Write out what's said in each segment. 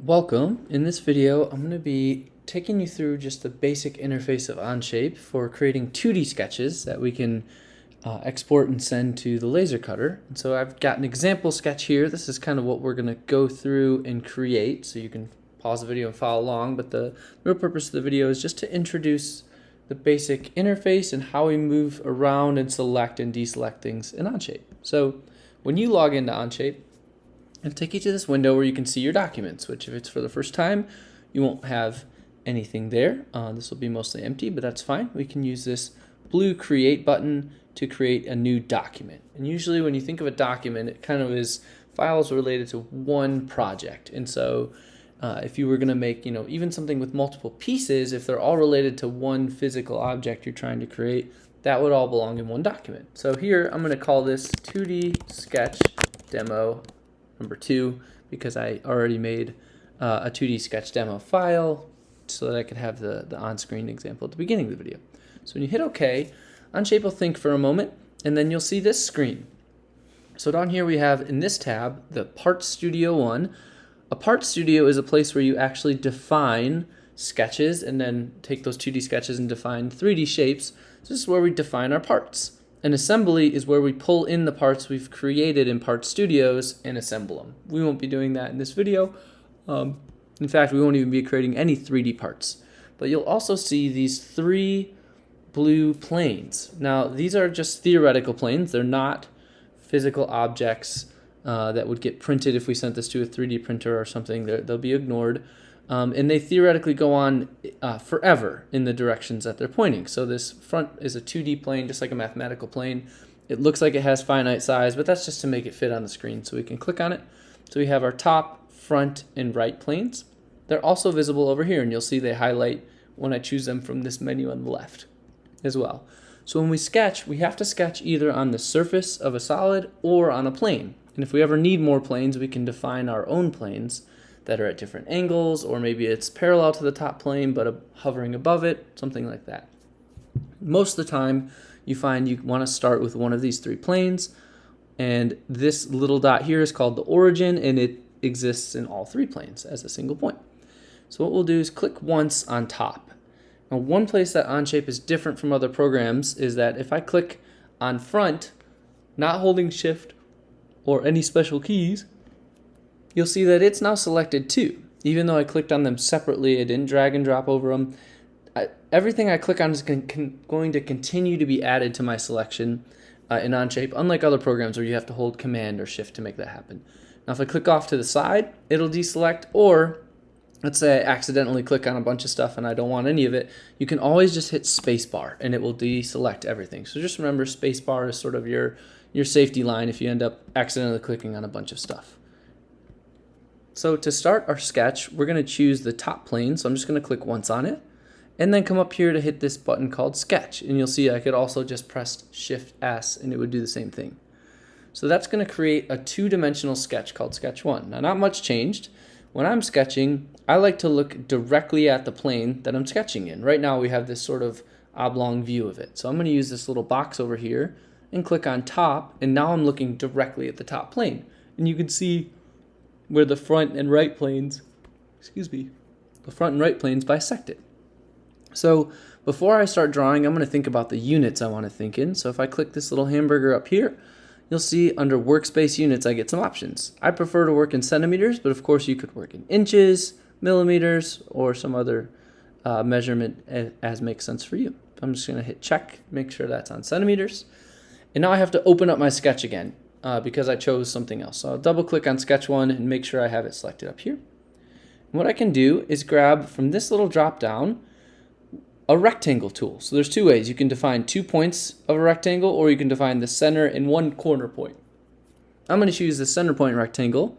Welcome. In this video, I'm going to be taking you through just the basic interface of OnShape for creating 2D sketches that we can export and send to the laser cutter. And so I've got an example sketch here. This is kind of what we're going to go through and create, so you can pause the video and follow along. But the real purpose of the video is just to introduce the basic interface and how we move around and select and deselect things in OnShape. So when you log into OnShape, it'll take you to this window where you can see your documents, which if it's for the first time, you won't have anything there. This will be mostly empty, but that's fine. We can use this blue create button to create a new document. And usually when you think of a document, it kind of is files related to one project. And so if you were going to make, even something with multiple pieces, if they're all related to one physical object you're trying to create, that would all belong in one document. So here I'm going to call this 2D sketch demo number 2 because I already made a 2D sketch demo file so that I could have the on-screen example at the beginning of the video. So when you hit OK, OnShape will think for a moment, and then you'll see this screen. So down here we have, in this tab, the Part Studio 1. A Part Studio is a place where you actually define sketches and then take those 2D sketches and define 3D shapes. So this is where we define our parts. An assembly is where we pull in the parts we've created in Part Studios and assemble them. We won't be doing that in this video. In fact, we won't even be creating any 3D parts. But you'll also see these 3 blue planes. Now, these are just theoretical planes. They're not physical objects that would get printed if we sent this to a 3D printer or something. They'll be ignored. And they theoretically go on forever in the directions that they're pointing. So this front is a 2D plane, just like a mathematical plane. It looks like it has finite size, but that's just to make it fit on the screen. So we can click on it. So we have our top, front, and right planes. They're also visible over here, and you'll see they highlight when I choose them from this menu on the left as well. So when we sketch, we have to sketch either on the surface of a solid or on a plane. And if we ever need more planes, we can define our own planes that are at different angles, or maybe it's parallel to the top plane but hovering above it, something like that. Most of the time you find you want to start with one of these 3 planes, and this little dot here is called the origin, and it exists in all 3 planes as a single point. So what we'll do is click once on top. Now, one place that OnShape is different from other programs is that if I click on front, not holding shift or any special keys, you'll see that it's now selected too. Even though I clicked on them separately, I didn't drag and drop over them. Everything I click on is going to continue to be added to my selection in OnShape, unlike other programs where you have to hold Command or Shift to make that happen. Now if I click off to the side, it'll deselect, or let's say I accidentally click on a bunch of stuff and I don't want any of it, you can always just hit spacebar and it will deselect everything. So just remember, spacebar is sort of your safety line if you end up accidentally clicking on a bunch of stuff. So to start our sketch, we're going to choose the top plane. So I'm just going to click once on it and then come up here to hit this button called Sketch. And you'll see I could also just press Shift S and it would do the same thing. So that's going to create a 2-dimensional sketch called Sketch 1. Now, not much changed. When I'm sketching, I like to look directly at the plane that I'm sketching in. Right now we have this sort of oblong view of it. So I'm going to use this little box over here and click on top, and now I'm looking directly at the top plane. And you can see where the front and right planes, bisect it. So before I start drawing, I'm going to think about the units I want to think in. So if I click this little hamburger up here, you'll see under workspace units I get some options. I prefer to work in centimeters, but of course you could work in inches, millimeters, or some other measurement as makes sense for you. I'm just going to hit check, make sure that's on centimeters. And now I have to open up my sketch again because I chose something else. So I'll double click on Sketch 1 and make sure I have it selected up here. And what I can do is grab from this little drop down a rectangle tool. So there's 2 ways. You can define 2 points of a rectangle, or you can define the center and 1 corner point. I'm going to choose the center point rectangle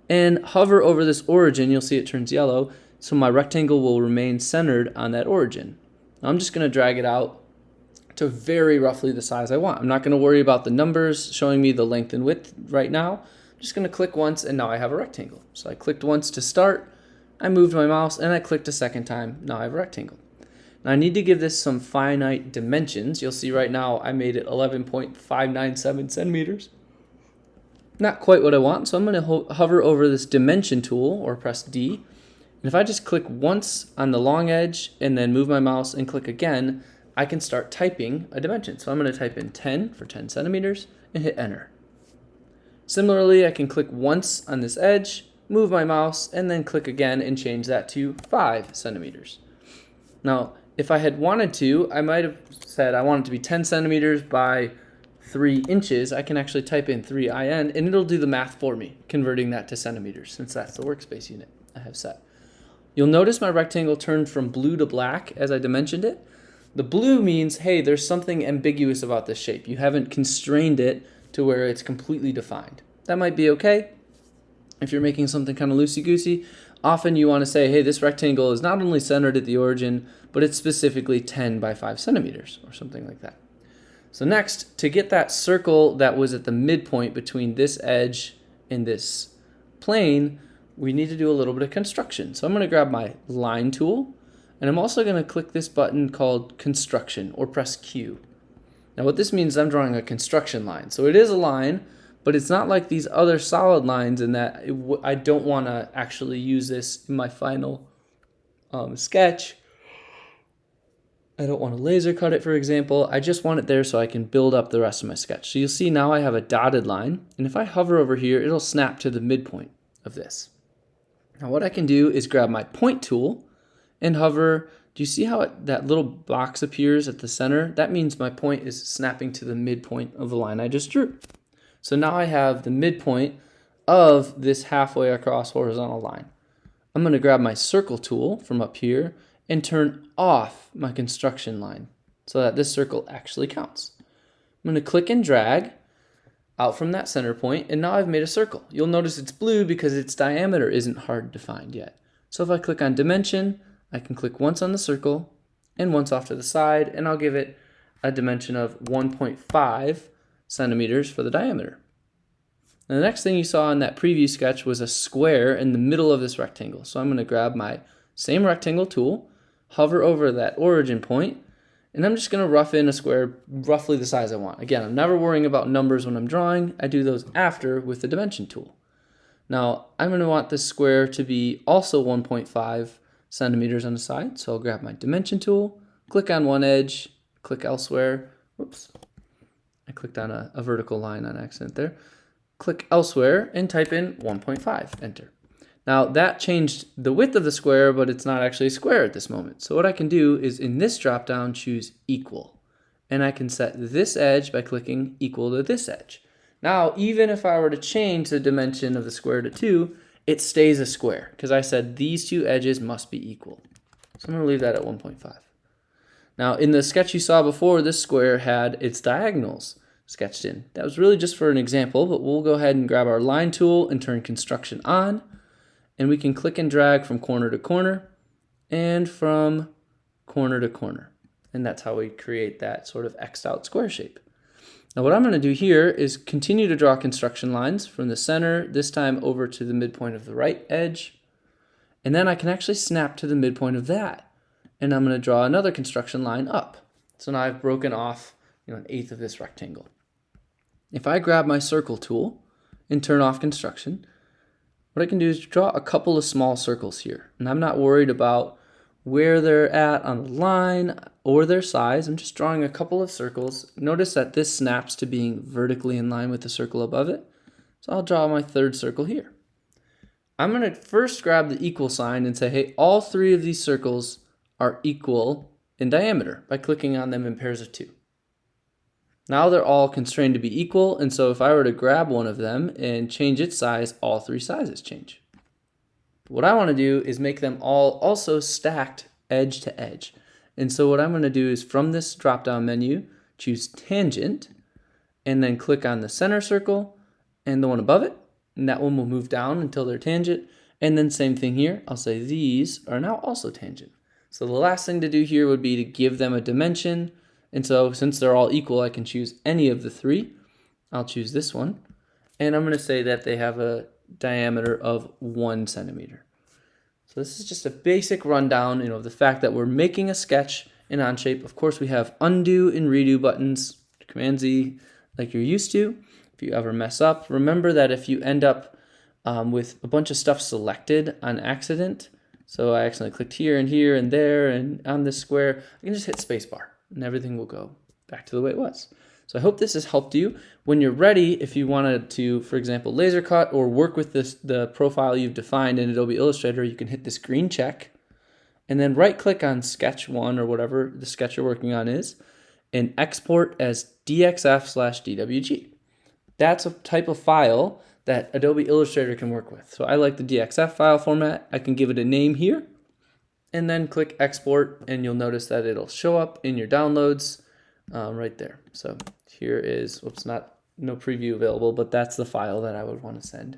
and hover over this origin. You'll see it turns yellow, so my rectangle will remain centered on that origin. Now I'm just going to drag it out to very roughly the size I want. I'm not going to worry about the numbers showing me the length and width right now. I'm just going to click once, and now I have a rectangle. So I clicked once to start, I moved my mouse, and I clicked a second time. Now I have a rectangle. Now I need to give this some finite dimensions. You'll see right now I made it 11.597 centimeters. not quite what I want, so I'm going to hover over this dimension tool or press D. And if I just click once on the long edge and then move my mouse and click again, I can start typing a dimension. So I'm going to type in 10 for 10 centimeters and hit enter. Similarly, I can click once on this edge, move my mouse, and then click again and change that to 5 centimeters. Now, if I had wanted to, I might have said I want it to be 10 centimeters by 3 inches. I can actually type in 3IN and it'll do the math for me, converting that to centimeters, since that's the workspace unit I have set. You'll notice my rectangle turned from blue to black as I dimensioned it. The blue means, hey, there's something ambiguous about this shape. You haven't constrained it to where it's completely defined. That might be okay if you're making something kind of loosey-goosey. Often you want to say, hey, this rectangle is not only centered at the origin, but it's specifically 10 by 5 centimeters or something like that. So next, to get that circle that was at the midpoint between this edge and this plane, we need to do a little bit of construction. So I'm going to grab my line tool, and I'm also going to click this button called construction or press Q. Now what this means is I'm drawing a construction line. So it is a line, but it's not like these other solid lines in that I don't want to actually use this in my final sketch. I don't want to laser cut it, for example. I just want it there so I can build up the rest of my sketch. So you'll see now I have a dotted line, and if I hover over here, it'll snap to the midpoint of this. Now what I can do is grab my point tool and hover. Do you see how that little box appears at the center? That means my point is snapping to the midpoint of the line I just drew. So now I have the midpoint of this halfway across horizontal line. I'm going to grab my circle tool from up here and turn off my construction line so that this circle actually counts. I'm going to click and drag out from that center point, and now I've made a circle. You'll notice it's blue because its diameter isn't hard defined yet. So if I click on dimension, I can click once on the circle and once off to the side, and I'll give it a dimension of 1.5 centimeters for the diameter. Now the next thing you saw in that preview sketch was a square in the middle of this rectangle. So I'm going to grab my same rectangle tool, hover over that origin point, and I'm just going to rough in a square roughly the size I want. Again, I'm never worrying about numbers when I'm drawing. I do those after with the dimension tool. Now I'm going to want this square to be also 1.5 centimeters on the side. So I'll grab my dimension tool, click on one edge, click elsewhere. Whoops. I clicked on a vertical line on accident there. Click elsewhere and type in 1.5, enter. Now that changed the width of the square, but it's not actually a square at this moment. So what I can do is in this drop down choose equal. And I can set this edge by clicking equal to this edge. Now even if I were to change the dimension of the square to 2, it stays a square because I said these two edges must be equal. So I'm going to leave that at 1.5. Now in the sketch you saw before, this square had its diagonals sketched in. That was really just for an example, but we'll go ahead and grab our line tool and turn construction on, and we can click and drag from corner to corner and from corner to corner. And that's how we create that sort of X'd out square shape. Now what I'm going to do here is continue to draw construction lines from the center, this time over to the midpoint of the right edge, and then I can actually snap to the midpoint of that. And I'm going to draw another construction line up. So now I've broken off an eighth of this rectangle. If I grab my circle tool and turn off construction, what I can do is draw a couple of small circles here. And I'm not worried about where they're at on the line or their size. I'm just drawing a couple of circles. Notice that this snaps to being vertically in line with the circle above it. So I'll draw my third circle here. I'm going to first grab the equal sign and say, hey, all three of these circles are equal in diameter by clicking on them in pairs of 2. Now they're all constrained to be equal, and so if I were to grab one of them and change its size, all three sizes change. What I want to do is make them all also stacked edge to edge. And so what I'm going to do is from this drop-down menu, choose tangent, and then click on the center circle and the one above it, and that one will move down until they're tangent. And then same thing here, I'll say these are now also tangent. So the last thing to do here would be to give them a dimension. And so since they're all equal, I can choose any of the 3. I'll choose this one. And I'm going to say that they have a diameter of 1 centimeter. So this is just a basic rundown, of the fact that we're making a sketch in OnShape. Of course, we have undo and redo buttons, Command Z, like you're used to. if you ever mess up. Remember that if you end up with a bunch of stuff selected on accident, so I accidentally clicked here and there and on this square, I can just hit spacebar and everything will go back to the way it was. So I hope this has helped you. When you're ready, if you wanted to, for example, laser cut or work with the profile you've defined in Adobe Illustrator, you can hit this green check and then right click on sketch 1 or whatever the sketch you're working on is and export as DXF/DWG. That's a type of file that Adobe Illustrator can work with. So I like the DXF file format. I can give it a name here and then click export and you'll notice that it'll show up in your downloads right there. So here is, no preview available, but that's the file that I would want to send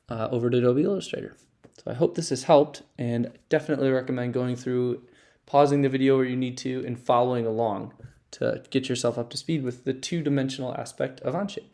over to Adobe Illustrator. So I hope this has helped, and definitely recommend going through, pausing the video where you need to, and following along to get yourself up to speed with the two-dimensional aspect of OnShape.